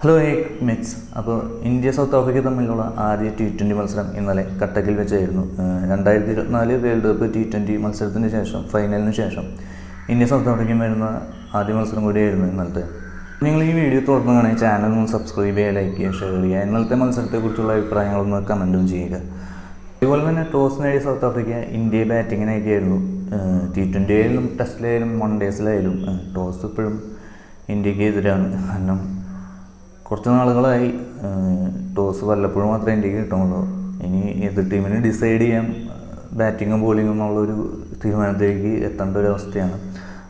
Hello midst. അപ്പോൾ India south Africa തമ്മിലുള്ള ആദ്യ T20 മത്സരം ഇന്നലെ കട്ടക്കിൽ വെച്ചായിരുന്നു. 2024 വേൾഡ് കപ്പ് T20 മത്സരത്തിന് ശേഷം, ഫൈനലിന് ശേഷം ഇന്ത്യ സൗത്ത് ആഫ്രിക്കയും വരുന്ന ആദ്യ മത്സരം കൂടിയായിരുന്നു ഇന്നലത്തെ. നിങ്ങൾ ഈ വീഡിയോ തുറന്നുകയാണെങ്കിൽ ചാനൽ ഒന്ന് സബ്സ്ക്രൈബ് ചെയ്യുക, ലൈക്ക് ചെയ്യുക, ഷെയർ ചെയ്യുക. ഇന്നലത്തെ മത്സരത്തെക്കുറിച്ചുള്ള അഭിപ്രായങ്ങളൊന്ന് കമൻറ്റും ചെയ്യുക. അതുപോലെ തന്നെ ടോസ് നേടിയ സൗത്ത് ആഫ്രിക്ക ഇന്ത്യയെ ബാറ്റിങ്ങിനയക്കുകയായിരുന്നു. T20 ആയാലും ടെസ്റ്റിലായാലും വൺ ഡേയ്സിലായാലും ടോസ് ഇപ്പോഴും ഇന്ത്യക്ക് എതിരാണ്. കാരണം കുറച്ച് നാളുകളായി ടോസ് വല്ലപ്പോഴും മാത്രമേ ഇന്ത്യക്ക് കിട്ടുള്ളൂ. ഇനി എതിർ ടീമിന് ഡിസൈഡ് ചെയ്യാം ബാറ്റിങ്ങും ബോളിങ്ങും എന്നുള്ളൊരു തീരുമാനത്തിലേക്ക് എത്തേണ്ട ഒരു അവസ്ഥയാണ്.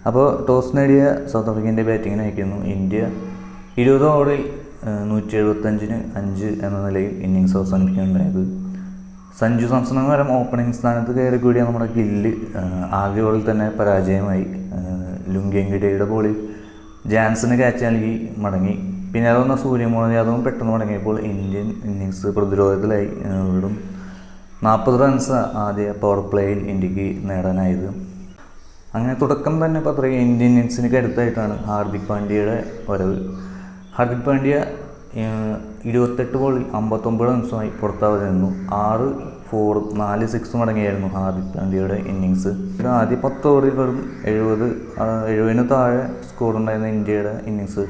അപ്പോൾ ടോസ് നേടിയ സൗത്ത് ആഫ്രിക്കൻ്റെ ബാറ്റിങ്ങിന് അയക്കുന്നു. ഇന്ത്യ 20 ഓവറിൽ 175-ന് 5 എന്ന നിലയിൽ ഇന്നിങ്സ് അവസാനിപ്പിക്കുകയുണ്ടായത്. സഞ്ജു സാംസണിന് പകരം ഓപ്പണിംഗ് സ്ഥാനത്ത് കയറി കൂടിയ നമ്മുടെ ഗില്ല് ആദ്യ ഓവറിൽ തന്നെ പരാജയമായി. ലുങ്കേങ്കിഡയുടെ ബോളിൽ ജാൻസന് ക്യാച്ച് നൽകി മടങ്ങി. പിന്നെ അതൊന്ന് സൂര്യകുമാർ യാദവും പെട്ടെന്ന് മടങ്ങിയപ്പോൾ ഇന്ത്യൻ ഇന്നിങ്സ് പ്രതിരോധത്തിലായി. വീണ്ടും 40 റൺസ് ആദ്യ പവർ പ്ലേയിൽ ഇന്ത്യക്ക് നേടാനായത്. അങ്ങനെ തുടക്കം തന്നെ പത്രക ഇന്ത്യൻ ഇന്നിങ്സിന് കരുത്തായിട്ടാണ് ഹാർദിക് പാണ്ഡ്യയുടെ വരവ്. ഹാർദിക് പാണ്ഡ്യ 28 ബോളിൽ 59 റൺസുമായി പുറത്താവതി നിന്നു. 6 4 4 6 മടങ്ങിയായിരുന്നു ഹാർദിക് പാണ്ഡ്യയുടെ ഇന്നിങ്സ്. ആദ്യ 10 ഓവറിൽ വെറും 70-ന് താഴെ സ്കോറുണ്ടായിരുന്ന ഇന്ത്യയുടെ ഇന്നിങ്സ്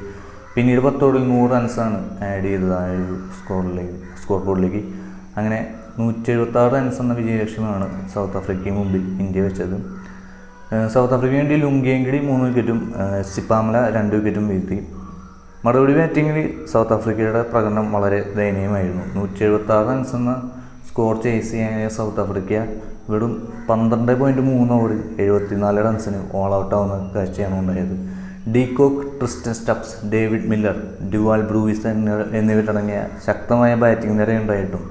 പിന്നീട് 10 ഓവറിൽ 100 റൺസാണ് ആഡ് ചെയ്തത് ആ ഒരു സ്കോർ ബോർഡിലേക്ക്. അങ്ങനെ 176 റൺസ് എന്ന വിജയലക്ഷ്യമാണ് സൗത്ത് ആഫ്രിക്കയ്ക്ക് മുമ്പിൽ ഇന്ത്യ വെച്ചത്. സൗത്ത് ആഫ്രിക്കയ്ക്ക് വേണ്ടി ലുങ്കേങ്കിഡി 3 വിക്കറ്റും സിപ്പാമല 2 വിക്കറ്റും വീഴ്ത്തി. മറുപടി ബാറ്റിങ്ങിൽ സൗത്ത് ആഫ്രിക്കയുടെ പ്രകടനം വളരെ ദയനീയമായിരുന്നു. 176 റൺസ് എന്ന സ്കോർ ചേസ് ചെയ്യാനായ സൗത്ത് ആഫ്രിക്ക വെറും 12.3 ഓവറിൽ 74 റൺസിന് ഓൾ ഔട്ട് ആവുന്ന കാഴ്ചയാണ് ഉണ്ടായത്. De Kock, Tristan Stubbs, David Miller, Dewald Brevis എന്നിവരടങ്ങിയ ശക്തമായ ബാറ്റിംഗ് നിരയുണ്ടായിട്ടും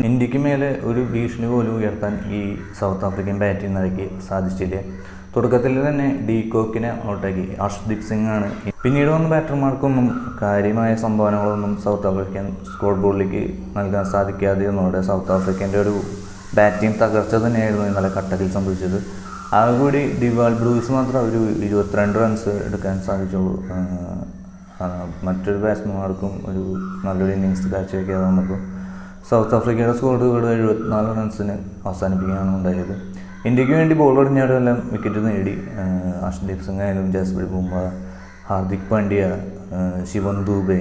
ഇന്ത്യക്ക് മേലെ ഒരു ഭീഷണി പോലും ഉയർത്താൻ ഈ സൗത്ത് ആഫ്രിക്കൻ ബാറ്റിംഗ് നിരയ്ക്ക് സാധിച്ചില്ല. തുടക്കത്തിൽ തന്നെ ഡീകോക്കിനെ ഔട്ടാക്കി. അർഷ്ദീപ് സിംഗ് ആണ്. പിന്നീട് വന്ന ബാറ്റർമാർക്കൊന്നും കാര്യമായ സംഭാവനകളൊന്നും സൗത്ത് ആഫ്രിക്കൻ സ്കോർ ബോർഡിലേക്ക് നൽകാൻ സാധിക്കാതെയൊന്നോടെ സൗത്ത് ആഫ്രിക്കൻ്റെ ഒരു ബാറ്റിംഗ് തകർച്ച തന്നെയായിരുന്നു ഇന്നലെ കട്ടക്കിൽ സംഭവിച്ചത്. ആകെക്കൂടി ഡ്യുവാൽ ബ്രൂയിസ് മാത്രം ഒരു 22 റൺസ് എടുക്കാൻ സാധിച്ചുള്ളൂ. മറ്റൊരു ബാറ്റ്സ്മാൻമാർക്കും ഒരു നല്ലൊരു ഇന്നിങ്സ് കാഴ്ചവെക്കാതെ വന്നപ്പോൾ സൗത്ത് ആഫ്രിക്കയുടെ സ്കോറുകൾ 74 റൺസിന് അവസാനിപ്പിക്കുകയാണ് ഉണ്ടായത്. ഇന്ത്യക്ക് വേണ്ടി ബോൾ എറിഞ്ഞാടെല്ലാം വിക്കറ്റ് നേടി. അർഷ്ദീപ് സിംഗ് ആയാലും ജസ്പ്രീത് ബുംറ, ഹാർദിക് പാണ്ഡ്യ, ശിവൻ ദൂബെ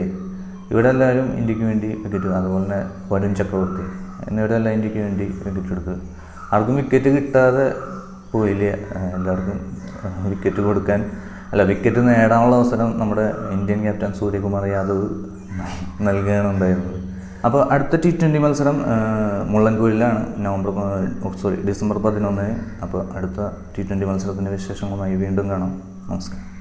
ഇവിടെ എല്ലാവരും ഇന്ത്യക്ക് വേണ്ടി വിക്കറ്റ്. അതുപോലെ തന്നെ വരുൺ ചക്രവർത്തി എന്നിവരെല്ലാം ഇന്ത്യക്ക് വേണ്ടി വിക്കറ്റ് എടുത്ത്. ആർക്കും വിക്കറ്റ് കിട്ടാതെ പോയില്ല. എല്ലാവർക്കും വിക്കറ്റ് നേടാനുള്ള അവസരം നമ്മുടെ ഇന്ത്യൻ ക്യാപ്റ്റൻ സൂര്യകുമാർ യാദവ് നൽകുകയാണ് ഉണ്ടായിരുന്നത്. അപ്പോൾ അടുത്ത T20 മത്സരം മുള്ളൻകൊല്ലിലാണ് ഡിസംബർ 11. അപ്പോൾ അടുത്ത T20 മത്സരത്തിൻ്റെ വിശേഷങ്ങളുമായി വീണ്ടും കാണാം. നമസ്കാരം.